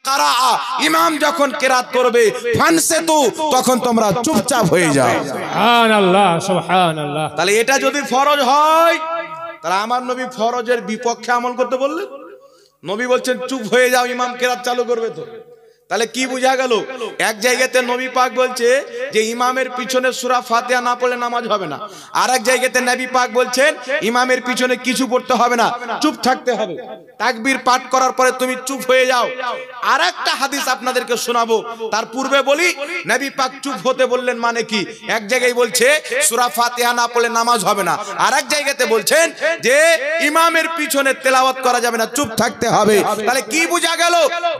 কারা, ইমাম যখন কেরাত করবে ফানসিতু, তখন তোমরা চুপচাপ হয়ে যাও। সুবহানাল্লাহ সুবহানাল্লাহ। তাহলে এটা যদি ফরজ হয়, তাহলে আমার নবী ফরজের বিপক্ষে আমল করতে বললেন? নবী বলছেন চুপ হয়ে যাও, ইমাম কেরাত চালু করবে। তো তাহলে কি বোঝা গেল? এক জায়গাতে নবী পাক বলছে যে ইমামের পিছনে সূরা ফাতিহা না পড়লে নামাজ হবে না, আর এক জায়গাতে নবী পাক বলছেন ইমামের পিছনে কিছু পড়তে হবে না, চুপ থাকতে হবে। তাকবীর পাঠ করার পরে তুমি চুপ হয়ে যাও। আর একটা হাদিস আপনাদেরকে শোনাবো, তার পূর্বে বলি নবী পাক চুপ হতে বললেন মানে কি? এক জায়গায় বলছে সূরা ফাতিহা না পড়লে নামাজ হবে না, আর এক জায়গাতে বলছেন যে ইমামের পিছনে তেলাওয়াত করা যাবে না, চুপ থাকতে হবে। তাহলে কি বোঝা গেল?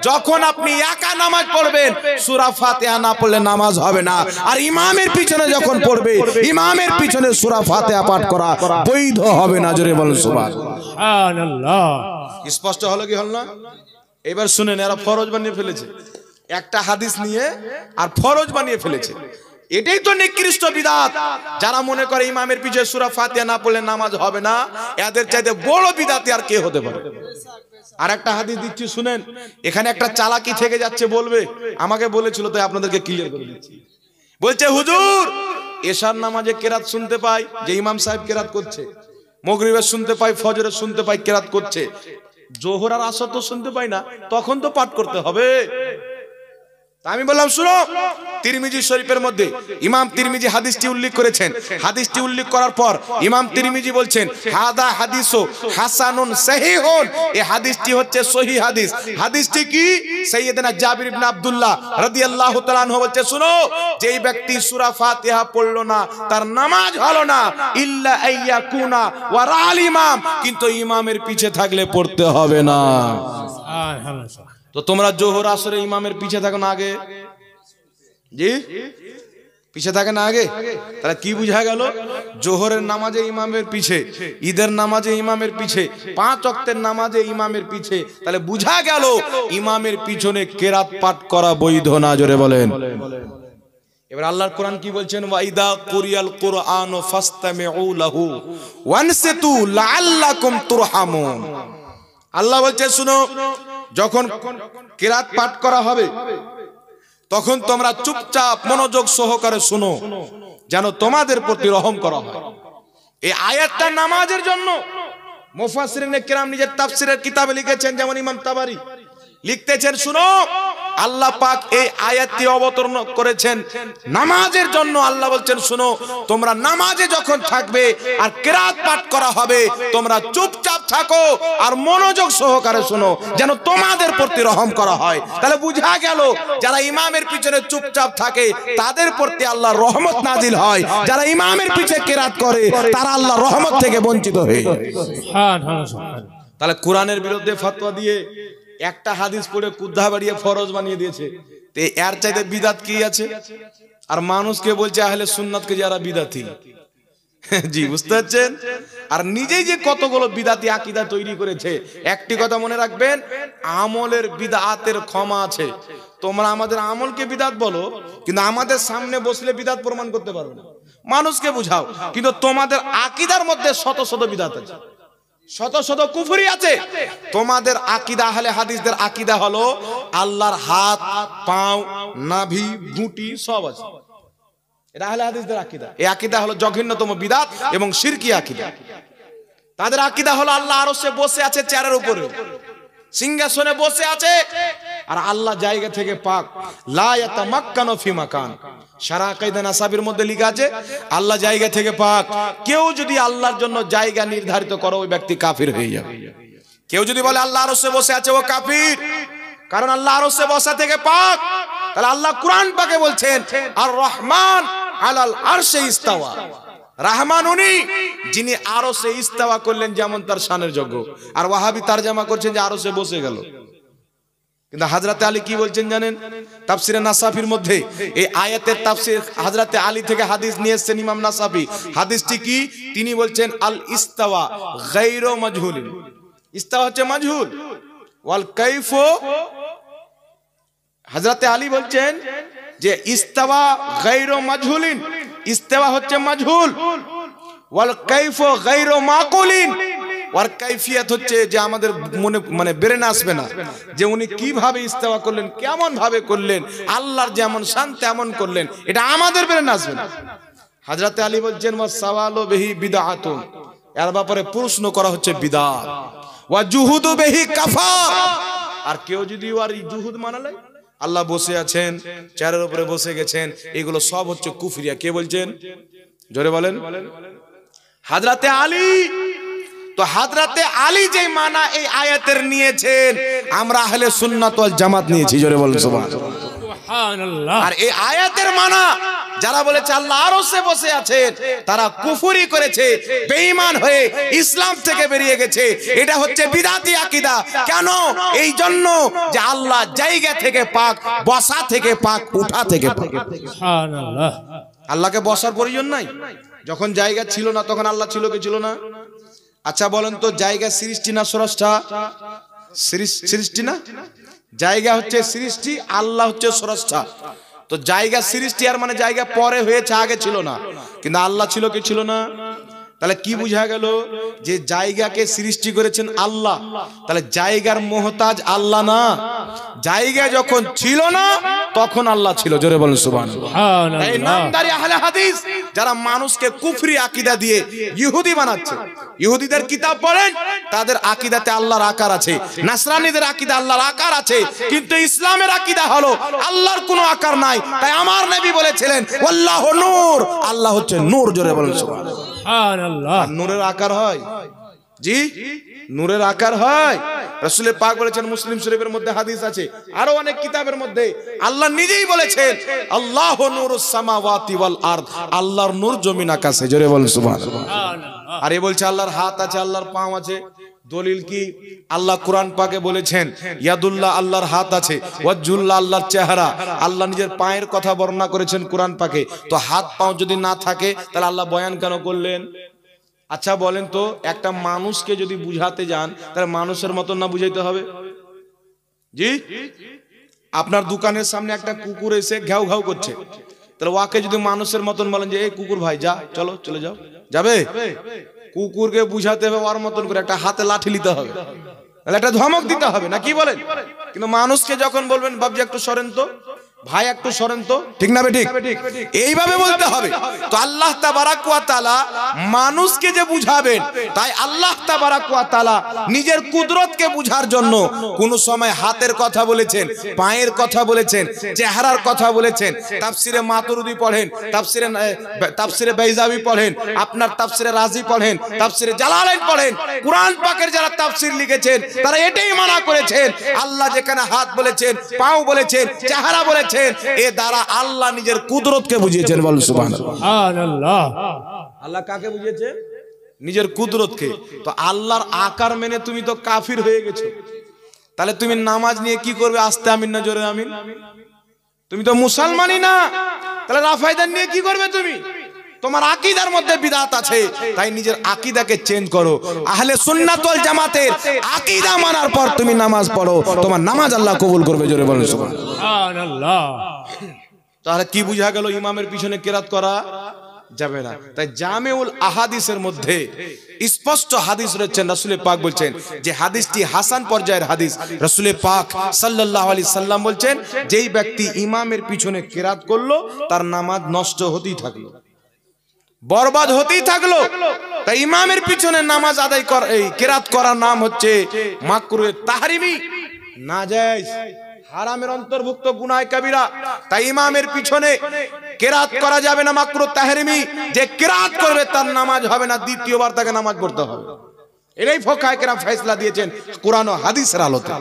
যখন আপনি একা নামাজ পড়বেন সূরা ফাতিহা না পড়লে নামাজ হবে না, আর ইমামের পিছনে যখন পড়বে ইমামের পিছনে সূরা ফাতিহা পাঠ করা বৈধ হবে না। জোরে বলুন সুবহানাল্লাহ। স্পষ্ট হলো কি হলো না? এবার শুনেন, এরা ফরজ বানিয়ে ফেলেছে, একটা হাদিস নিয়ে আর ফরজ বানিয়ে ফেলেছে। এটাই তো নিকৃষ্ট বিদআত। যারা মনে করে ইমামের পিছনে সূরা ফাতিহা না পড়লে নামাজ হবে না, এদের চাইতে বড় বিদআতি আর কে হতে পারে? আর একটা হাদিস দিচ্ছি শুনেন, এখানে একটা চালাকি থেকে যাচ্ছে, বলবে আমাকে বলেছিল, তাই আপনাদেরকে ক্লিয়ার করে দিচ্ছি। বলছে হুজুর এশার নামাজে কেরাত শুনতে পাই যে ইমাম সাহেব কেরাত করছে, মাগরিবের শুনতে পাই, ফজরের শুনতে পাই কেরাত করছে, জোহর আর আসর তো শুনতে পাই না, তখন তো পাঠ করতে হবে। আমি বললাম শুনো, তিরমিজি শরীফের মধ্যে ইমাম তিরমিজি হাদিসটি উল্লেখ করেছেন। হাদিসটি উল্লেখ করার পর ইমাম তিরমিজি বলছেন হাদা হাদিসু হাসানুন সহিহুন, এই হাদিসটি হচ্ছে সহিহ হাদিস। হাদিসটি কি? সাইয়েদনা জাবির ইবনে আব্দুল্লাহ রাদিয়াল্লাহু তাআলা আনহু বলছে, শুনো, যেই ব্যক্তি সূরা ফাতিহা পড়লো না তার নামাজ হলো না, ইল্লা আইয়াকুনা ওয়ারাল ইমাম, কিন্তু ইমামের পিছে থাকলে পড়তে হবে না। সুবহানাল্লাহ। তো তোমরা জোহর আসরে ইমামের পিছে থাকো না আগে? জি, পিছে থাকে না আগে? তাহলে কি বুঝা গেল? জোহরের নামাজে ইমামের পিছে, ঈদের নামাজে ইমামের পিছে, 5 ওয়াক্তের নামাজে ইমামের পিছে। তাহলে বুঝা গেল ইমামের পিছনে কেরাত পাঠ করা বৈধ না। জোরে বলেন। এবার আল্লাহর কোরআন কি বলছেন? ওয়াইদা কুরিয়াল কুরআন ফাসতামিউ লাহু ওয়ানসিতু লাআল্লাকুম তুরহামুন। আল্লাহ বলছে শুনো, যখন কেরাত পাঠ করা হবে তখন তোমরা চুপচাপ মনোযোগ সহকারে শুনো, যেন তোমাদের প্রতি রহম করা হয়। এই আয়াতটা নামাজের জন্য। মুফাসসিরিনে কেরাম নিজের তাফসীরের কিতাবে লিখেছেন, যেমন ইমাম তাবারি লিখতেছেন, শুনো, আল্লাহ পাক এই আয়াতটি অবতরণ করেছেন নামাজের জন্য। আল্লাহ বলছেন শুনো, তোমরা নামাজে যখন থাকবে আর কেরাত পাঠ করা হবে তোমরা চুপচাপ থাকো আর মনোযোগ সহকারে শোনো, যেন তোমাদের প্রতি রহম করা হয়। তাহলে বুঝা গেল যারা ইমামের পিছনে চুপচাপ থাকে তাদের প্রতি আল্লাহর রহমত নাজিল হয়, যারা ইমামের পিছনে কেরাত করে তারা আল্লাহর রহমত থেকে বঞ্চিত হয়ে যায়। সুবহানাল্লাহ। তাহলে কোরআনের বিরুদ্ধে ফতোয়া দিয়ে একটা হাদিস পড়ে কুদ্ধা বাড়িয়ে ফরজ বানিয়ে দিয়েছে, তো এর চাইতে বিদাত কি আছে? আর মানুষকে বলছে আহলে সুন্নাতকে যারা বিদাতি। জি, বুঝতে পারছেন? আর নিজেই যে কতগুলো বিদাতি আকীদা তৈরি করেছে। একটি কথা মনে রাখবেন, আমলের বিদআতের ক্ষমা আছে। তোমরা আমাদের আমলকে বিদআত বলো, কিন্তু আমাদের সামনে বসলে বিদআত প্রমাণ করতে পারবে না। মানুষকে বুঝাও, কিন্তু তোমাদের আকীদার মধ্যে শত শত বিদআত আছে, শত শত কুফরি আছে। তোমাদের আকীদা, আহলে হাদিসদের আকীদা হলো আল্লাহর হাত, পাও, নাভি, ঘুঁটি সব আছে। এটা আহলে হাদিসদের আকীদা। এই আকীদা হলো জঘন্যতম বিদআত এবং শিরকি আকীদা। তাদের আকীদা হলো আল্লাহ আরশে বসে আছে, চেয়ারের উপরে সিংহাসনে বসে আছে, আর আল্লাহ জায়গা থেকে পাক, লা ইয়াতামাক্কানু ফি মাকান। সারা আকিদা নাসাবির মধ্যে লেখা আছে আল্লাহ জায়গা থেকে পাক। কেউ যদি আল্লাহর জন্য জায়গা নির্ধারিত করে ওই ব্যক্তি কাফির হয়ে যাবে। কেউ যদি বলে আল্লাহ আরশে বসে আছে ও কাফির, কারণ আল্লাহ আরশে বসা থেকে পাক। তাহলে আল্লাহ কুরআন পাকে বলছেন আর রহমান আলাল আরশে ইস্তাওয়া। রহমান উনি যিনি আরশে ইস্তাওয়া করলেন, যেমন তার শানের যোগ্য। আর ওয়াহাবি তারজামা করছেন যে আরশে বসে গেল। কিন্তু হযরত আলী কি বলছেন জানেন? তাফসিরে নাসাফির মধ্যে এই আয়াতের তাফসির হযরত আলী থেকে হাদিস নিয়ে এসেছেন ইমাম নাসাফি। হাদিসটি কি? তিনি বলছেন আল ইস্তাওয়া গায়রু মাজহুলিন। ইস্তাওয়া হচ্ছে মাজহুল, ওয়াল কাইফু, হযরত আলী বলছেন যে ইস্তাওয়া গায়রু মাজহুলিন, ইস্তাওয়া হচ্ছে মাজহুল, ওয়াল কাইফু গায়রু মাকুলিন, ওর কাইফিয়াত হচ্ছে যে আমাদের মনে মানে ব্রেন আসবে না যে উনি কিভাবে ইস্তেওয়া করলেন, কেমন ভাবে করলেন, আল্লাহর যেমন শান তেমন করলেন, এটা আমাদের ব্রেন আসবে না। হযরতে আলী বলছেন ওয়া সাওয়ালু বিহি বিদআতুন, এর ব্যাপারে প্রশ্ন করা হচ্ছে বিদআত, ওয়া জুহুদু বিহি কাফার, আর কেউ যদি ওর জুহুদ মানালে, আল্লাহ বসে আছেন, চেয়ারের উপরে বসে গেছেন, এগুলো সব হচ্ছে কুফরিয়া। কে বলছেন? জোরে বলেন। হযরতে আলী, তো হযরতে আলী যে মানা এই আয়াতের নিয়েছেন, আমরা আহলে সুন্নাত ওয়াল জামাত নিয়েছি। জোরে বলেন সুবহানাল্লাহ। সুবহানাল্লাহ। আর এই আয়াতের মানা যারা বলেছে আল্লাহ আরশে বসে আছেন, তারা কুফরি করেছে, বেঈমান হয়ে ইসলাম থেকে বেরিয়ে গেছে। এটা হচ্ছে বিদআতি আকীদা। কেন? এই জন্য যে আল্লাহ জায়গা থেকে পাক, বসা থেকে পাক, উঠা থেকে পাক। সুবহানাল্লাহ। আল্লাহকে বসার প্রয়োজন নাই। যখন জায়গা ছিল না তখন আল্লাহ ছিল কি ছিল না? আচ্ছা বলেন তো, জায়গা সৃষ্টি না স্রষ্টা? সৃষ্টি না? জায়গা হচ্ছে সৃষ্টি, আল্লাহ হচ্ছে স্রষ্টা। তো জায়গা সৃষ্টি আর মানে জায়গা পরে হয়েছে, আগে ছিল না। কিন্তু আল্লাহ ছিল কি ছিল না? তাহলে কি বুঝা গেল? যে জায়গাকে সৃষ্টি করেছেন আল্লাহ, তাহলে জায়গার মুহতাজ আল্লাহ না। জায়গা যখন ছিল না তখন আল্লাহ ছিল। জোরে বলেন সুবহানাল্লাহ। এই নামদারি আহলে হাদিস যারা মানুষকে কুফরি আকীদা দিয়ে ইহুদি বানাচ্ছে, ইহুদিদের কিতাব পড়েন, তাদের আকীদাতে আল্লাহর আকার আছে। নাসরানীদের আকীদা আল্লাহর আকার আছে, কিন্তু ইসলামের আকীদা হলো আল্লাহর কোনো আকার নাই। তাই আমার নবী বলেছিলেন আল্লাহু নূর, আল্লাহ হচ্ছে নূর। জোরে বলেন সুবহানাল্লাহ। সুবহানাল্লাহ। নূরের আকার হয়? জি, নূরের আকার হয়। রাসূল পাক বলেছেন, মুসলিম শরীফের মধ্যে হাদিস আছে, আরো অনেক কিতাবের মধ্যে আল্লাহ নিজেই বলেছেন আল্লাহু নূরুস সামাওয়াতি ওয়াল আরদ, আল্লাহর নূর জমিন আকাশে। জোরে বলেন সুবহানাল্লাহ। আর এ বলছে আল্লাহর হাত আছে, আল্লাহর পাও আছে। দলিল কি? আল্লাহ কোরআন পাকে বলেছেন ইয়াদুল্লাহ, আল্লাহর হাত আছে, ওয়াজহুল্লাহ, আল্লাহর চেহারা। আল্লাহ নিজের পায়ের কথা বর্ণনা করেছেন কোরআন পাকে। তো হাত পাও যদি না থাকে তাহলে আল্লাহ বয়ান কেন করলেন? আচ্ছা বলেন তো, একটা মানুষকে যদি বুঝাতে যান তাহলে মানুষের মতন না বুঝাইতে হবে? জি, আপনার দোকানের সামনে একটা কুকুর এসে ঘাউ ঘাউ করছে, তাহলে ওকে যদি মানুষের মতন বলেন যে এই কুকুর ভাই যা, চলো চলে যাও, যাবে? কুকুরকে বুঝাতে হবে ওর মতন করে, একটা হাতে লাঠি নিতে হবে, তাহলে একটা ধমক দিতে হবে, না কি বলেন? কিন্তু মানুষকে যখন বলবেন বাবজি একটু সরেন তো, ভাই একটু সরেন তো, ঠিক না ঠিক? এইভাবে বলতে হবে। তো আল্লাহ তাবারাক ওয়া তাআলা মানুষকে যে বুঝাবেন, তাই আল্লাহ তাবারাক ওয়া তাআলা নিজের কুদরতকে বুঝার জন্য কোন সময় হাতের কথা বলেছেন, পায়ের কথা বলেছেন, চেহারার কথা বলেছেন। তাফসিরে মাতুরিদি পড়েন, তাফসিরে বাইজাবি পড়েন, আপনার তাফসিরে রাজি পড়েন, তাফসিরে জালালাইন পড়েন। কুরআন পাকের যারা তাফসির লিখেছেন তারা এটাই মানা করেছেন, আল্লাহ যেখানে হাত বলেছেন, পাও বলেছেন, চেহারা বলেছেন, এ দ্বারা আল্লাহ নিজের কুদরতকে বুঝিয়েছেন। বল সুবহানাল্লাহ। সুবহানাল্লাহ। আল্লাহ কাকে বুঝিয়েছে? নিজের কুদরতকে। তো আল্লাহর আকার মেনে তুমি তো কাফির হয়ে গেছো, তাহলে তুমি নামাজ নিয়ে কি করবে? আস্তে আমিন না জোরে আমিন? তুমি তো মুসলমানই না, তাহলে রাফায়দান নিয়ে কি করবে তুমি? তোমার আকীদার মধ্যে বিদআত আছে, তাই নিজের আকীদাকে চেঞ্জ করো। আহলে সুন্নাত ওয়াল জামাতের আকীদা মানার পর তুমি নামাজ পড়ো, তোমার নামাজ আল্লাহ কবুল করবে। জোরে বলেন সুবহানাল্লাহ। তাহলে কি বুঝা গেল? ইমামের পিছনে কিরাত করা যাবে না। তাই জামেউল আহাদিসের মধ্যে স্পষ্ট হাদিস রয়েছে, রাসূল পাক বলছেন যে হাদিসটি হাসান পর্যায়ের হাদিস। রাসূল পাক সাল্লাল্লাহু আলাইহি সাল্লাম বলছেন, যেই ব্যক্তি ইমামের পিছনে কিরাত করলো তার নামাজ নষ্ট হতেই থাকলো, বরবাদ হতেই থাকলো। তাই ইমামের পিছনে নামাজ আদায় করা, এই কিরাত করার নাম হচ্ছে মাকরুহে তাহরিমি, নাজায়েজ, হারামের অন্তর্ভুক্ত গুনাহ কাবীরা। তাই ইমামের পিছনে কিরাত করা যাবে না, মাকরুহ তাহরিমি। যে কিরাত করবে তার নামাজ হবে না, দ্বিতীয়বার তাকে নামাজ পড়তে হবে। এটাই ফুকাহায়ে কেরাম ফয়সালা দিয়েছেন কোরআন ও হাদিসের আলোতে।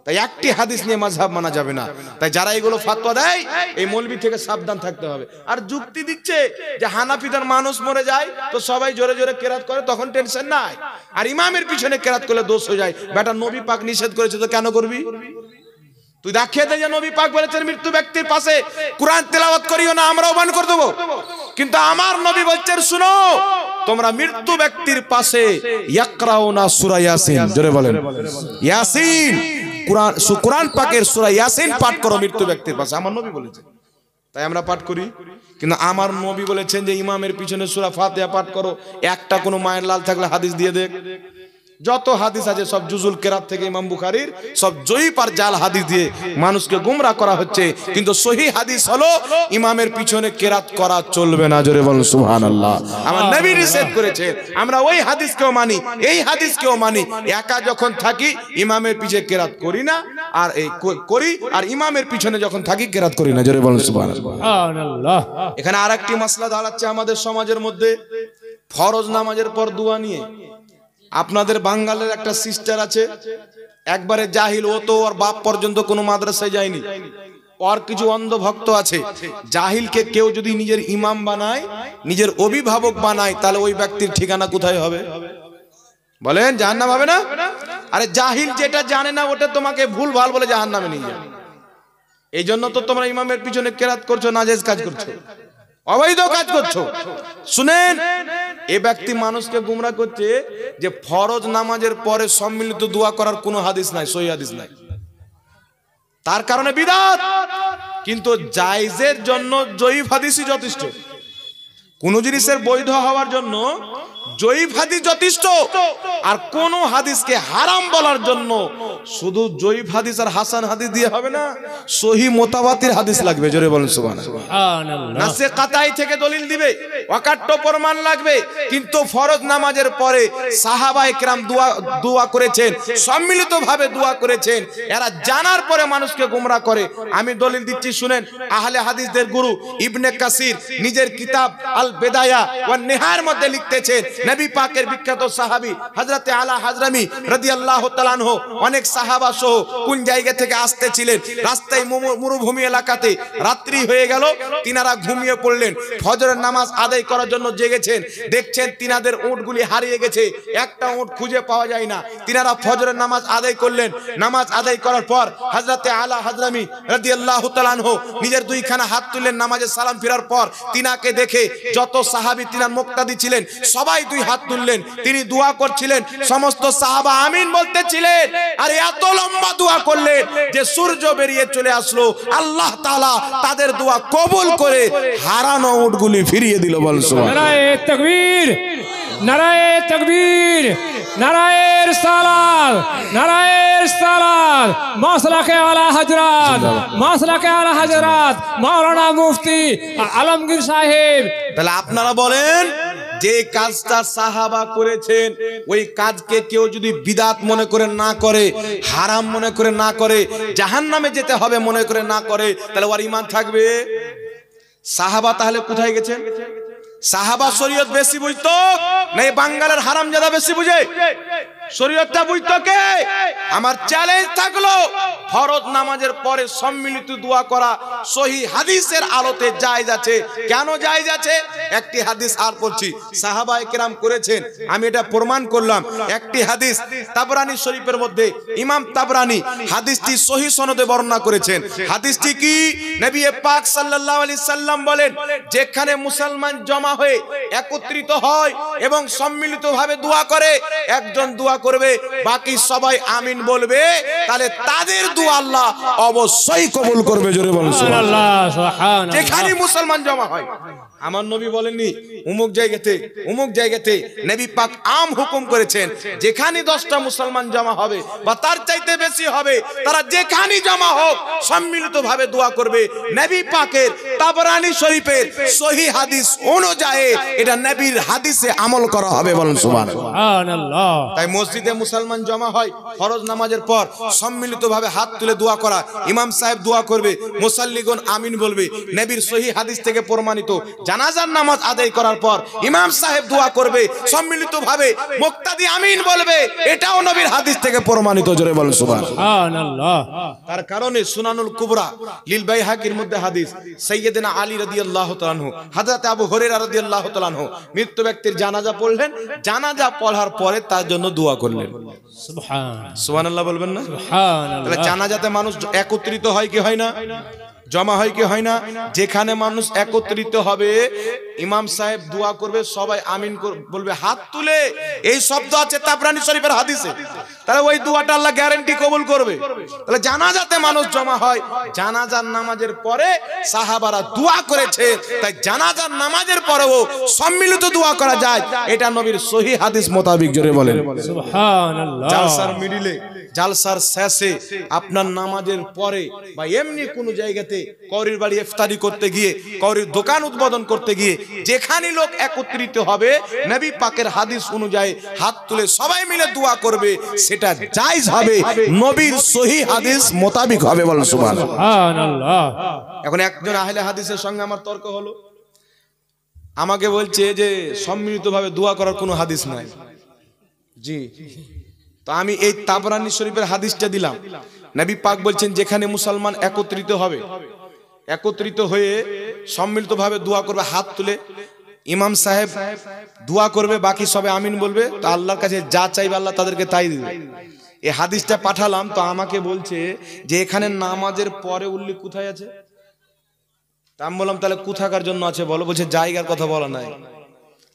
তাই একটি হাদিস নিয়ে মাযহাব মানা যাবে না। তাই যারা এগুলো ফতোয়া দেয়, এই মৌলবি থেকে সাবধান থাকতে হবে। আর যুক্তি দিচ্ছে যে হানাফিদের মানুষ মরে যায় তো সবাই জোরে জোরে কিরাত করে, তখন টেনশন নাই। আর ইমামের পিছনে কিরাত করলে দোষ হয়ে যায়। বেটা নবী পাক নিষেধ করেছে তো কেন করবি? তুই দেখিয়ে দে যে নবী পাক বলেছেন মৃত্যু ব্যক্তির পাশে কুরআন তেলাওয়াত করিও না, আমরাও বান করে দেব। কিন্তু আমার নবী বলছেন, শুনো, তোমরা মৃত্যু ব্যক্তির পাশে ইয়াকরাউনা সূরা ইয়াসিন, জোরে বলেন ইয়াসিন, কুরআন পাকের সূরা ইয়াসিন পাঠ করো মৃত্যু ব্যক্তির পাশে। আমার নবী বলেছেন, তাই আমরা পাঠ করি। কিন্তু আমার নবী বলেছেন যে ইমামের পিছনে সূরা ফাতিহা পাঠ করো। একটা কোনো মায়ের লাল থাকলে হাদিস দিয়ে দেখ। যত হাদিস আছে সব জুজুল কেরাত থেকে ইমাম বুখারীর সব জয়ীফ আর জাল হাদিস দিয়ে মানুষকে গোমরাহ করা হচ্ছে। কিন্তু সহিহ হাদিস হলো ইমামের পিছনে কেরাত করা চলবে না। জোরে বলুন সুবহানাল্লাহ। আমার নবী নিষেধ করেছে, আমরা ওই হাদিসকেও মানি, এই হাদিসকেও মানি। একা যখন থাকি ইমামের পিছে কেরাত করি না, আর এই করি, আর ইমামের পিছনে যখন থাকি কেরাত করি না। জোরে বলুন সুবহানাল্লাহ। সুবহানাল্লাহ। এখানে আরেকটি মাসলা দাঁড়াচ্ছে আমাদের সমাজের মধ্যে, ফরজ নামাজের পর দোয়া নিয়ে। আপনাদের বাঙ্গালের একটা সিস্টার আছে, একবারে জাহিল, ও তো ওর বাপ পর্যন্ত কোনো মাদ্রাসায় যায়নি। আর কিছু অন্ধ ভক্ত আছে, জাহিলকে কেউ যদি নিজের ইমাম বানায়, নিজের অভিভাবক বানায়, তাহলে ওই ব্যক্তির ঠিকানা কোথায় হবে? বলেন, জাহান্নাম হবে না? আরে জাহিল যেটা জানে না ওটা তোমাকে ভুল ভাল বলে জাহান্নামে নিয়ে যাবে। এই জন্য তো তোমরা ইমামের পিছনে কেরাত করছো, নাজেজ কাজ করছো, অবৈধ কাজ করছো। শুনেন, এ ব্যক্তি মানুষকে গুমরাহ করছে যে ফরজ নামাজের পরে সম্মিলিত দোয়া করার কোনো হাদিস নাই, সহিহ হাদিস নাই, তার কারণে বিদআত। কিন্তু জায়েজের জন্য জয়ীফ হাদিসই যথেষ্ট। কোন জিনিসের বৈধ হওয়ার জন্য জয়ীফ হাদিস যথেষ্ট। আর কোন হাদিসকে হারাম বলার জন্য শুধু জয়ীফ হাদিস আর হাসান হাদিস দিয়ে হবে না, সহিহ মুতাওয়াতির হাদিস লাগবে। জোরে বলুন সুবহানাল্লাহ। নাসে কাতাই থেকে দলিল দিবে, অকাট্য প্রমাণ লাগবে। কিন্তু ফরজ নামাজের পরে সাহাবায়ে কেরাম দোয়া করেছেন, সম্মিলিতভাবে দোয়া করেছেন। এরা জানার পরে মানুষকে গোমরাহ করে। আমি দলিল দিচ্ছি, শুনেন। আহলে হাদিসদের গুরু ইবনে কাসির নিজের কিতাব আল বেদায়া ওয়ান নিহায়ার মধ্যে লিখতেছেন, নবী পাকের বিখ্যাত সাহাবী হযরতে আলা হাজরামি রাদিয়াল্লাহু তাআলা আনহু অনেক সাহাবা সহ কোন জায়গা থেকে আসতেছিলেন, রাস্তায় মরুভূমি এলাকাতে রাত্রি হয়ে গেল, তিনারা ঘুমিয়ে পড়লেন। ফজরের নামাজ আদায় করার জন্য জেগেছেন, দেখছেন তিনাদের উটগুলি হারিয়ে গেছে, একটা উট খুঁজে পাওয়া যায় না। তিনারা ফজরের নামাজ আদায় করলেন। নামাজ আদায় করার পর হযরতে আলা হাজরামি রাদিয়াল্লাহু তাআলা আনহু নিজের দুইখানা হাত তুললেন। নামাজে সালাম ফেরার পর তিনাকে দেখে যত সাহাবী তিনার মুক্তাদি ছিলেন সবাই দুই হাত তুললেন। তিনি দোয়া করছিলেন, সমস্ত সাহাবা আমিন বলতেছিলেন। আর এত লম্বা দোয়া করলেন যে সূর্য বেরিয়ে চলে আসলো। আল্লাহ তাআলা তাদের দোয়া কবুল করে হারানো উটগুলি ফিরিয়ে দিল। বল সুবহানাল্লাহ। নারায়ে তাকবীর, নারায়ে তাকবীর, নারায়ে রিসালাত, নারায়ে রিসালাত। মাসলাকে আলা হযরত, মাসলাকে আলা হযরত মাওলানা মুফতি আলমগীর সাহেব। তাহলে আপনারা বলেন, যে কাজটা সাহাবা করেছেন ওই কাজকে কেউ যদি বিদআত মনে করে না করে, হারাম মনে করে না করে, জাহান্নামে যেতে হবে মনে করে না করে, তাহলে ওর ঈমান থাকবে? সাহাবা তাহলে কোথায় গেছেন? সাহাবা শরীয়ত বেশি বুঝতো না এই বাঙ্গালের হারামজাদা বেশি বুঝে? শরীয়তটা বুঝতো কে? আমার চ্যালেঞ্জ থাকলো, ফরজ নামাজের পরে সম্মিলিত দোয়া করা সহিহ হাদিসের আলোতে জায়েজ আছে। কেন জায়েজ আছে? একটি হাদিস আর পড়ছি, সাহাবায়ে কেরাম করেছেন, আমি এটা প্রমাণ করলাম। একটি হাদিস তাবরানী শরীফের মধ্যে, ইমাম তাবরানী হাদিসটি সহিহ সনদে বর্ণনা করেছেন। হাদিসটি কি? নবী পাক সাল্লাল্লাহু আলাইহি সাল্লাম বলেন, যেখানে মুসলমান জমা হয়ে একত্রিত হয় এবং সম্মিলিতভাবে দোয়া করে, একজন দোয়া করবে, বাকি সবাই আমিন বলবে, তাহলে তাদের দোয়া আল্লাহ অবশ্যই কবুল করবে। জোরে বলুন সুবহানাল্লাহ। সুবহানাল্লাহ। যেখানে মুসলমান জমা হয়, আমার নবী বলেননি অমুক জায়গাতে নবী পাক আম হুকুম করেছেন, যেখানে 10টা মুসলমান জমা হবে বা তার চাইতে বেশি হবে, তারা যেখানে জমা হোক সম্মিলিতভাবে দোয়া করবে। নবী পাকের তাবরানী শরীফের সহিহ হাদিস অনুযায়ী এটা নবীর হাদিসে আমল করা হবে। বলুন সুবহানাল্লাহ। তাই মসজিদে মুসলমান জমা হয়, ফরজ নামাজের পর সম্মিলিতভাবে হাত তুলে দোয়া করা, ইমাম সাহেব দোয়া করবে, মুসাল্লিগণ আমিন বলবে। নবীর সহিহ হাদিস থেকে প্রমাণিত। জানাজার নামাজ আদায় করার পর ইমাম সাহেব দোয়া করবে, সম্মিলিতভাবে মুক্তাদি আমিন বলবে, এটাও নবীর হাদিস থেকে প্রমাণিত। জোরে বলুন সুবহানাল্লাহ। তার কারণে সুনানুল কুবরা লিল বাইহাকির মধ্যে হাদিস, সাইয়্যিদনা আলী রাদিয়াল্লাহু তাআলা আনহু, হযরত আবু হুরায়রা রাদিয়াল্লাহু তাআলা আনহু মৃত্যু ব্যক্তির জানাজা পড়লেন, জানাজা পড়ার পরে তার জন্য দোয়া করলেন। সুবহানাল্লাহ বলবেন না? সুবহানাল্লাহ। তাহলে জানাজাতে মানুষ একত্রিত হয় কি হয় না? জমা হয় কি হয় না? যেখানে মানুষ একত্রিত হবে, ইমাম সাহেব দোয়া করবে, সবাই আমিন বলবে হাত তুলে। এই শব্দ আছে তাবরানী শরীফের হাদিসে। তাহলে ওই দোয়াটা আল্লাহ গ্যারান্টি কবুল করবে। তাহলে জানাজাতে মানুষ জমা হয়, জানাজার নামাজের পরে সাহাবারা দোয়া করেছে, তাই জানাজার নামাজের পরেও সম্মিলিত দোয়া করা যায়, এটা নবীর সহিহ হাদিস মোতাবেক। জোরে বলেন সুবহানাল্লাহ। জালসার মিডিলে, জালসার শেষে, আপনার নামাজের পরে বা এমনি কোনো জায়গাতে কৌরির বাড়ি ইফতারি করতে গিয়ে, কৌরির দোকান উদ্বোধন করতে গিয়ে যেখানে লোক একত্রিত হবে, নবী পাকের হাদিস অনুযায়ী হাত তুলে সবাই মিলে দোয়া করবে, সেটা জায়েজ হবে, নবীর সহিহ হাদিস মোতাবেক হবে। বলেন সুবহানাল্লাহ। এখন একজন আহলে হাদিসের সঙ্গে আমার তর্ক হলো, আমাকে বলছে যে সম্মিলিতভাবে দোয়া করার কোনো হাদিস নাই। জি, তো আমি এই তাবরানী শরীফের হাদিসটা দিলাম। নবী পাক বলছেন যেখানে মুসলমান একত্রিত হবে, একত্রিত হয়ে সম্মিলিতভাবে দোয়া করবে, হাত তুলে ইমাম সাহেব দোয়া করবে, বাকি সবে আমিন বলবে, তো আল্লাহর কাছে যা চাইবে আল্লাহ তাদেরকে তাই দিবে। এই হাদিসটা পাঠালাম, তো আমাকে বলছে যে এখানে নামাজের পরে উল্লেখ কোথায় আছে? তা আমি বললাম তাহলে কোথাকার জন্য আছে বলো? বলছে জায়গার কথা বলা নাই।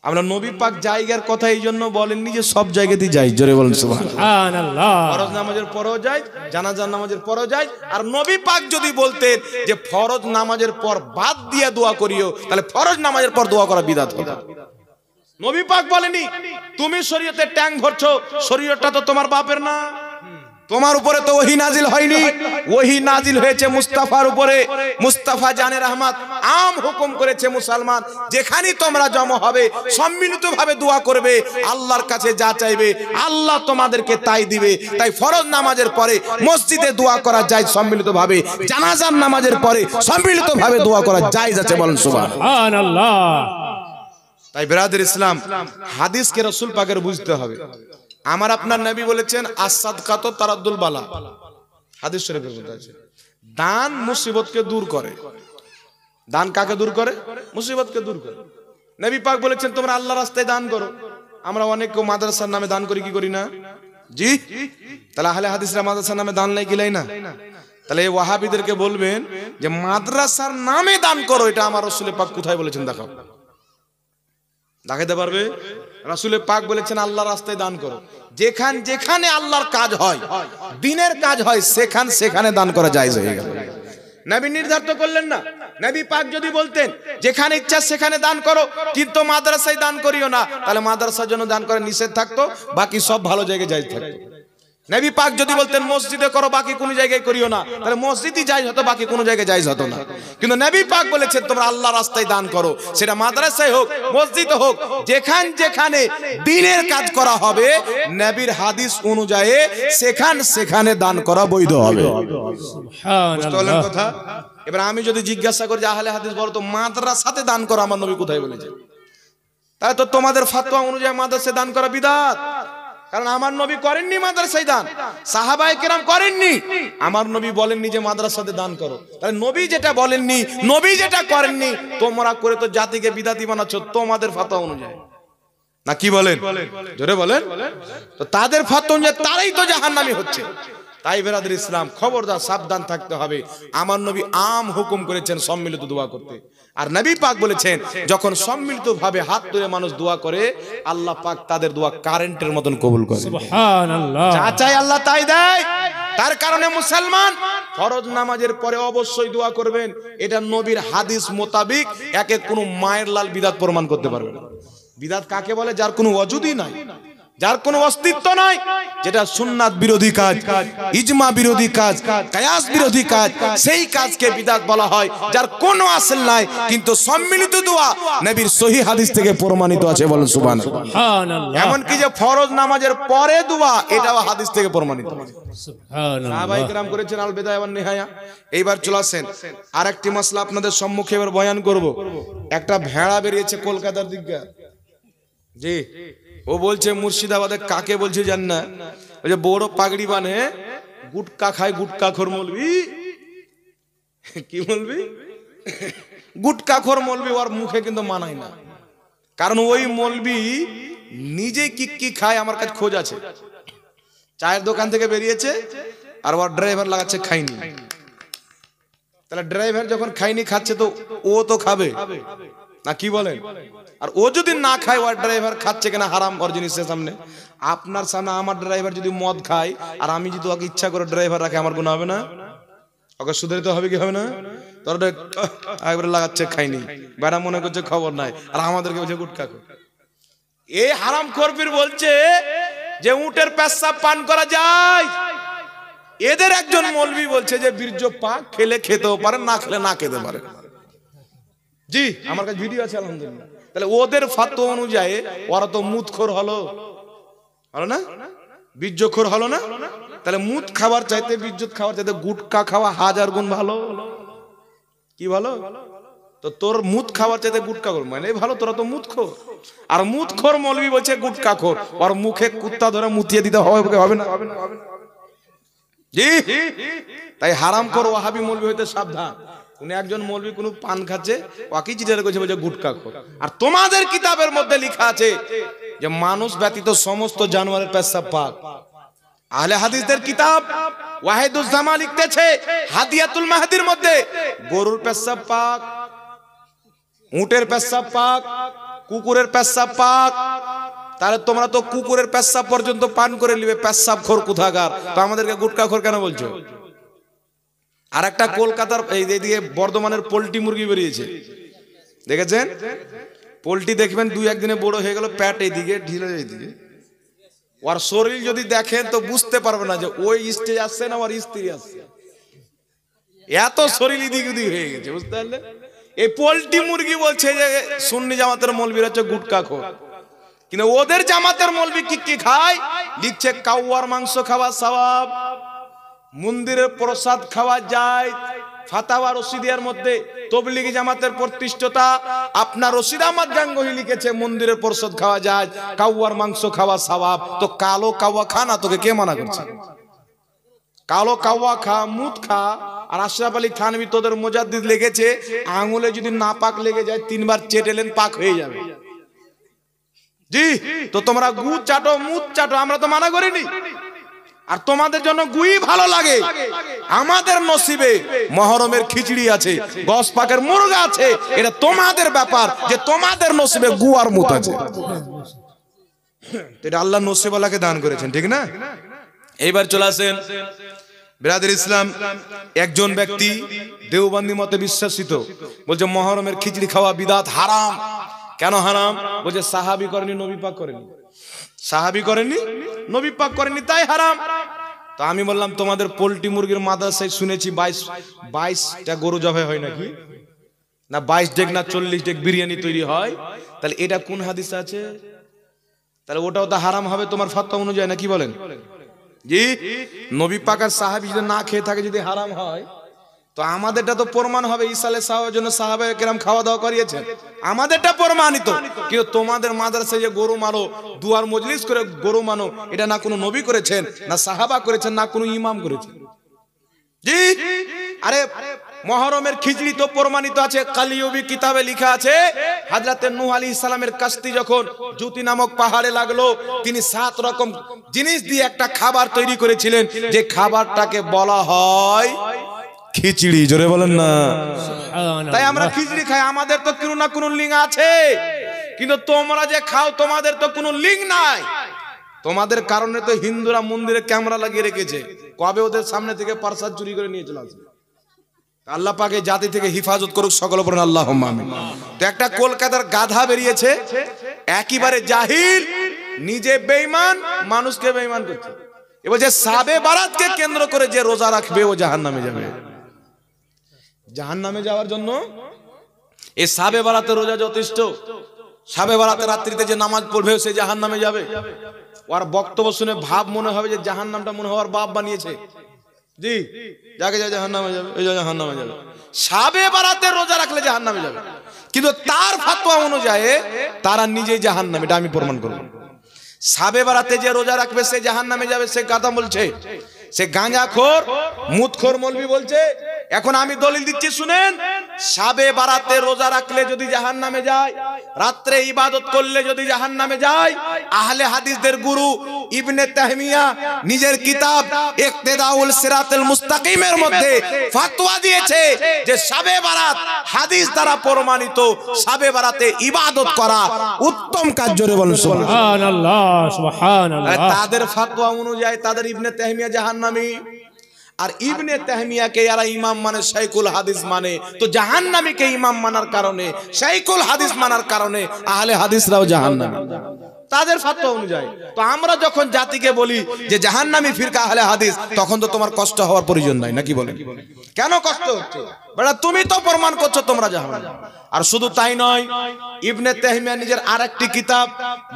আমরা নবী পাক জায়গার কথা এই জন্য বলেননি যে সব জায়গাতেই যাই। জোরে বলেন সুবহানাল্লাহ। ফরজ নামাজের পরেও যাই, জানাজার নামাজের পরেও যাই। আর নবী পাক যদি বলতেন যে ফরজ নামাজের পর বাদ দিয়ে দোয়া করিও, তাহলে ফরজ নামাজের পর দোয়া করা বিদআত হতো। নবী পাক বলেনি তুমি শরীয়তে ট্যাং ভরছো, শরীয়তটা তো তোমার বাপের না, তোমার উপরে তো ওহী নাজিল হয়নি, ওহী নাজিল হয়েছে মুস্তাফার উপরে। মুস্তাফা জানে রহমত আম হুকুম করেছে মুসলমান যেখানেই তোমরা জমা হবে সম্মিলিতভাবে দোয়া করবে, আল্লাহর কাছে যা চাইবে আল্লাহ তোমাদেরকে তাই দিবে। তাই ফরজ নামাজের পরে মসজিদে দোয়া করা যায় সম্মিলিতভাবে, জানাজার নামাজের পরে সম্মিলিতভাবে দোয়া করা জায়েজ আছে। বলেন সুবহানাল্লাহ। তাই বিরাদর ইসলাম, হাদিসকে রাসূল পাকের বুঝতে হবে। আমার আপনার নবী বলেছেন আস-সাদকাতু তারাদ্দুল বালা, হাদিস শরীফের মধ্যে আছে। দান মুসিবতকে দূর করে। দান কাকে দূর করে? মুসিবতকে দূর করে। নবী পাক বলেছেন তোমরা আল্লাহর রাস্তায় দান করো। আমরা অনেক মাদ্রাসার নামে দান করি, কি করি না? জি, তাহলে আহলে হাদিসরা মাদ্রাসার নামে দান লাই গিলাই না? তাহলে এই ওয়াহাবিদেরকে বলবেন যে মাদ্রাসার নামে দান করো, এটা আমার রাসূল পাক কোথায় বলেছেন দেখাও, দেখাতে পারবে? রাসূল পাক বলেছেন আল্লাহর রাস্তায় দান করো। যেখানে আল্লাহর কাজ হয়, দ্বীনের কাজ হয়, সেখানে দান করা জায়েজ হয়ে গেল। নবী নির্ধারিত করলেন না। নবী পাক যদি বলতেন যেখানে ইচ্ছা সেখানে দান করো, কিন্তু মাদ্রাসায় দান করিও না, তাহলে মাদ্রাসার জন্য দান করা নিষেধ থাকতো, বাকি সব ভালো জায়গায় জায়েজ থাকতো। নবী পাক যদি বলতেন মসজিদে করো, বাকি কোনো জায়গায় করিও না, তাহলে মসজিদই জায়েজ হতো, বাকি কোনো জায়গায় জায়েজ হতো না। কিন্তু নবী পাক বলেছেন তোমরা আল্লাহর রাস্তায় দান করো, সেটা মাদ্রাসায় হোক, মসজিদে হোক, যেখানে দ্বীনের কাজ করা হবে নবীর হাদিস অনুযায়ী সেখানে দান করা বৈধ হবে। সুবহানাল্লাহ। কথা এবার আমি যদি জিজ্ঞাসা করি যে আহলে হাদিস বলো তো মাদ্রাসাতে দান করো আমার নবী কোথায় বলেছেন? তাহলে তো তোমাদের ফতোয়া অনুযায়ী মাদ্রাসায় দান করা বিদআত, কারণ আমার নবী করেননি মাদ্রাসায় দান, সাহাবায়ে কেরাম করেননি। আমার নবী বলেননি যে মাদ্রাসাতে দান করো। তাহলে নবী যেটা বলেননি, নবী যেটা করেননি, তোমরা করে তো জাতিকে বিদআতি বানাচ্ছ তোমাদের ফতোয়া অনুযায়ী, না কি বলেন? জোরে বলেন। তো তাদের ফতোয়া অনুযায়ী তারাই তো জাহান্নামী হচ্ছে। তাই বিরাদর ইসলাম খবরদার সাবধান থাকতে হবে। আমার নবী আম হুকুম করেছেন সম্মিলিত দোয়া করতে, আর নবী পাক বলেছেন যখন সম্মিলিতভাবে হাত তুলে মানুষ দোয়া করে আল্লাহ পাক তাদের দোয়া কারেন্টের মতন কবুল করে। সুবহানাল্লাহ। যা চাই আল্লাহ তাই দেয়। তার কারণে মুসলমান ফরজ নামাজের পরে অবশ্যই দোয়া করবেন। এটা নবীর হাদিস মোতাবেক একে কোনো মায়ের লাল বিদআত প্রমাণ করতে পারবে না। বিদআত কাকে বলে? যার কোনো ওজুদই নাই, যার কোনো অস্তিত্ব নাই, যেটা সুন্নাত বিরোধী কাজ, ইজমা বিরোধী কাজ, কিয়াস বিরোধী কাজ, সেই কাজকে বিদআত বলা হয়। যার কোনো আসল নাই, কিন্তু সম্মিলিত দোয়া নবীর সহিহ হাদিস থেকে প্রমাণিত আছে। বলেন সুবহানাল্লাহ। এমন কি যে ফরজ নামাজের পরে দোয়া, এটাও হাদিস থেকে প্রমাণিত। সুবহানাল্লাহ। সাহাবায়ে কেরাম করেছেন আল বিদায়া ওয়ান নিহায়া। এইবার চলে আসেন আরেকটি মাসলা আপনাদের সম্মুখে এবার বয়ান করব। একটা ভেড়া বেরিয়েছে কলকাতার দিকে। জি, ও বলছে মুর্শিদাবাদে কাকে বলছে জান না? ওই যে বড় পাগড়ি বানে, গুটকা খায়, গুটকাখোর মৌলবি। কি মৌলবি? গুটকাখোর মৌলবি। ওর মুখে কিন্তু মানায় না, কারণ ওই মৌলবি নিজে কি খায় আমার কাছে খোঁজ আছে। চায়ের দোকান থেকে বেরিয়েছে আর ওর ড্রাইভার লাগাচ্ছে খাইনি। তাহলে তাহলে ড্রাইভার যখন খাইনি খাচ্ছে তো ও তো খাবে না, কি বলেন? আর ও যদি না খায়, ওর ড্রাইভার খাচ্ছে কিনা হারাম ওর জিনিসের সামনে। আপনার সামনে আমার ড্রাইভার যদি মদ খায় আর আমি যদি ওকে ইচ্ছা করে ড্রাইভার রাখে, আমার গুনাহ হবে না? ওকে শুধরাতে হবে কি হবে না? তোরা একবারে লাগাচ্ছে খাইনি, বেড়া মনে করছে খবর নাই, আর আমাদেরকে বলছে গুটকা খা। এই হারাম খোরপীর বলছে যে উটের পেশাব পান করা যায়। এদের একজন মৌলবি বলছে যে বীর্য পাক, খেলে খেতেও পারে, না খেলে না খেতে পারে। জি, আমার কাছে ভিডিও আছে আলহামদুলিল্লাহ। তাহলে ওদের ফাতোয়া অনুযায়ী ওরা তো মুতখোর হলো না, বীর্যখোর হলো না? তাহলে মুত খাবার চাইতে, বীর্যত খাবার চাইতে গুটকা খাওয়া 1000 গুণ ভালো। কি ভালো? তো তোর মুত খাবার চাইতে গুটকা খোর মানে ভালো, তোরা তো মুতখোর। আর মুতখোর মৌলবি বলছে গুটকা খোর, ওর মুখে কুত্তা ধরে মুতিয়ে দিতে হবে না? জি, তাই হারামখোর ওয়াহাবি মৌলবি হইতে সাবধান। উনি একজন মৌলবি কোন পান খাচ্ছে, ওয়াকি জিজ্ঞাসা করছে বলছে গুটকা খোর। আর তোমাদের কিতাবের মধ্যে লেখা আছে যে মানুষ ব্যতীত সমস্ত জানোয়ারের পেশাব পাক। আহলে হাদিসদের কিতাব ওয়াহিদুজ্জামান লিখতেছে হাদিয়াতুল মাহদির মধ্যে গরুর পেশাব পাক, উটের পেশাব পাক, কুকুরের পেশাব পাক। তাহলে তোমরা তো কুকুরের পেশাব পর্যন্ত পান করে নিবে, পেশাব খোর কোথাকার, তো আমাদেরকে গুটকা খোর কেন বলছো? আর একটা কলকাতার এইদিকে বর্ধমানের পোল্ট্রি মুরগি বেরিয়েছে, দেখেছেন? পোল্ট্রি দেখবেন 2-1 দিনে বড় হয়ে গেল, প্যাট এইদিকে ঢিলে এইদিকে। ওর শরীর যদি দেখেন তো বুঝতে পারবে না যে ওই স্টেজ আসছে না ওর স্ত্রী আসছে, এত শরীর এদিক ওদিক হয়ে গেছে, বুঝতে পারলে? এই পোল্ট্রি মুরগি বলছে যে সুন্নি জামাতের মৌলবীরা হচ্ছে গুটকা খোর, কিন্তু ওদের জামাতের মৌলবি কি খায়? লিখছে কাউয়ার মাংস খাওয়া সওয়াব, মন্দিরের প্রসাদ খাওয়া যায়। ফাতাওয়া রশিদিয়ার মধ্যে তবলিগি জামাতের প্রতিষ্ঠাতা আপনার রশিদ আহমদ গাঙ্গুহি লিখেছে মন্দিরের প্রসাদ খাওয়া যায়, কাউয়ার মাংস খাওয়া সওয়াব। তো কালো কাওয়া খা না, তোকে কে মানা করছে? কালো কাওয়া খা, মুত খা। আর আশরাফ আলী থানভী তোদের মুজাদ্দিদ লিখেছে আঙুলে যদি না পাক লেগে যায় 3 বার চেটেলেন পাক হয়ে যাবে। জি, তো তোমরা গু চাটো, মুত চাটো, আমরা তো মানা করিনি। আর তোমাদের জন্য গুই ভালো লাগে, আমাদের নসিবে মহরমের খিচড়ি আছে, গস পাকের মুরগা আছে, এটা তোমাদের ব্যাপার যে তোমাদের নসিবে গু আর মুত আছে। এটা আল্লাহ নসিবওয়ালাকে দান করেছেন, ঠিক না? এইবার চলে আসেন বিরাদর ইসলাম, একজন ব্যক্তি দেওবন্দি মতে বিশ্বাসিত, বলছে মহরমের খিচড়ি খাওয়া বিদাত, হারাম। কেন হারাম? বলছে সাহাবী করেনি, নবী পাক করেনি। সাহাবী করেনি, নবী পাক করেনি, তাই হারাম। তো আমি বললাম তোমাদের পোল্ট্রি মুরগির মাদ্রাসায় শুনেছি 22টা গরু জবাই হয় নাকি? না 22 ডেক না 40 ডেক বিরিয়ানি তৈরি হয়। তাহলে এটা কোন হাদিসে আছে? তাহলে ওটাও তো হারাম হবে তোমার ফাতোয়া অনুযায়ী, না কি বলেন? জি, নবী পাক আর সাহাবী যদি না খেয়ে থাকে, যদি হারাম হয়, তো আমাদেরটা তো প্রমাণ হবে ঈসা আলাইহিস সালামের জন্য সাহাবায়ে কেরাম খাওয়া দাওয়া করিয়েছেন, আমাদেরটা প্রমাণিত। কিন্তু তোমাদের মাদ্রাসায় যে গরু মানো, দুয়ার মজলিস করে গরু মানো, এটা না কোনো নবী করেছেন, না সাহাবা করেছেন, না কোনো ইমাম করেছেন। জি, আরে মহরমের খিচড়ি তো প্রমাণিত আছে, কালিয়বি কিতাবে লেখা আছে হযরতে নূহ আলাইহিস সালামের কাশতি যখন জুতি নামক পাহাড়ে লাগলো, তিনি 7 রকম জিনিস দিয়ে একটা খাবার তৈরি করেছিলেন, যে খাবারটাকে বলা হয় খিচড়ি। জোরে বলেন না। তাই আমরা খিচড়ি খাই, আমাদের তো কোনো না কোনো লিঙ্গ আছে। কিন্তু তোমরা যে খাও, তোমাদের তো কোনো লিঙ্গ নাই। তোমাদের কারণে তো হিন্দুরা মন্দিরে ক্যামেরা লাগিয়ে রেখেছে, কবে ওদের সামনে থেকে প্রসাদ চুরি করে নিয়ে চলে আসবে। আল্লাহ পাক এই জাতি থেকে হিফাজত করুক, সকলে বলেন আল্লাহুম্মা আমিন। তো একটা কলকাতার গাধা বেরিয়েছে, একেবারে জাহিল, নিজে বেঈমান, মানুষকে বেঈমান করছে। এবার যে সাবে বারাতকে কেন্দ্র করে যে রোজা রাখবে ও জাহান্নামে যাবে। জাহান্নামে যাওয়ার জন্য এই সাবে বারাতে রোজা যথেষ্ট। সাবে বারাতে রাত্রিতে যে নামাজ পড়বে সে জাহান্নামে যাবে। ওর বক্তব্য শুনে ভাব মনে হবে যে জাহান্নামটা মনে হওয়ার বাপ বানিয়েছে। জি, যাকে যা জাহান্নামে যাবে, এই জাহান্নামে যাবে। সাবে বারাতে রোজা রাখলে জাহান্নামে যাবে, কিন্তু তার ফাতোয়া অনুযায়ী তারা নিজেই জাহান্নামে, এটা আমি প্রমাণ করব। সাবে বারাতে যে রোজা রাখবে সে জাহান্নামে যাবে, সে কথা বলছে। সে গাঁজাখোর মুতখোর মৌলবি বলছে এখন আমি দলিল দিচ্ছি শুনেন, শাবে বারাতে রোজা রাখলে যদি জাহান্নামে যায়, রাত্রে ইবাদত করলে যদি জাহান্নামে যায়, আহলে হাদিসদের গুরু ইবনে তাহমিয়া নিজের কিতাব ইকতিদাউল সিরাতুল মুস্তাকিমের মধ্যে ফতোয়া দিয়েছে যে শাবে বারাত হাদিস দ্বারা প্রমাণিত, শাবে বারাতে ইবাদত করা উত্তম কাজ। জোরে বলুন সুবহানাল্লাহ, সুবহানাল্লাহ। তাদের ফতোয়া অনুযায়ী তাদের ইবনে তাহমিয়া জাহান্নামী, আর ইবনে তাহমিয়াকে যারা ইমাম মানে শাইখুল হাদিস মানে, তো জাহান্নামীকে ইমাম মানার কারণে, শাইখুল হাদিস মানার কারণে আহলে হাদিসরাও জাহান্নামী তাদের ফতোয়া অনুযায়ী। তো আমরা যখন জাতিকে বলি যে জাহান্নামী ফিরকা আহলে হাদিস, তখন তো তোমার কষ্ট হওয়ার প্রয়োজন নাই, নাকি বলেন? কেন কষ্ট হচ্ছে? বড় তুমি তো প্রমাণ করছো তোমরা জাহান্নামী। আর শুধু তাই নয়, ইবনে তাহমিয়া নিজের আরেকটি কিতাব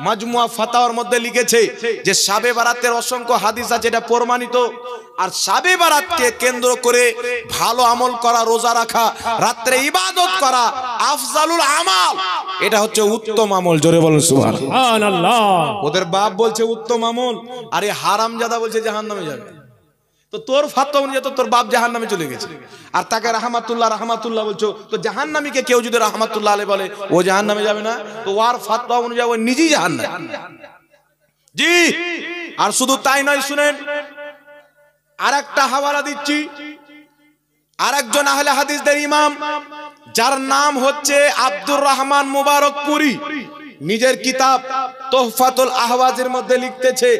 মাজমুয়া ফাতাওয়ার মধ্যে লিখেছে যে শাবে বারাতের অসংখ্য হাদিস আছে, এটা প্রমাণিত। আর শাবে বারাতকে কেন্দ্র করে ভালো আমল করা, রোজা রাখা, রাত্রে ইবাদত করা আফজালুল আমাল, এটা হচ্ছে উত্তম আমল। জোরে বলুন সুবহানাল্লাহ। ওদের বাপ বলছে উত্তম আমল, আর এই হারামজাদা বলছে জাহান্নামে যাবে। তো তোর ফাতোয়া অনুযায়ী তো তোর বাপ জাহান্নামে চলে গেছে, আর তাকে রাহমাতুল্লাহ বলছো। তো জাহান্নামীকে কেউ যদি রাহমাতুল্লাহ আলাইহি বলে, ও জাহান্নামে যাবে না? তো ওর ফাতোয়া অনুযায়ী ও নিজেই জাহান্নামী। জি। আর শুধু তাই নয়, শুনেন আরেকটা হাওয়ালা দিচ্ছি। আরেকজন আহলে হাদিসদের ইমাম, যার নাম হচ্ছে আব্দুর রহমান মুবারকপুরী, নিজের কিতাব তোহফাতুল আহওয়াজের মধ্যে লিখতেছে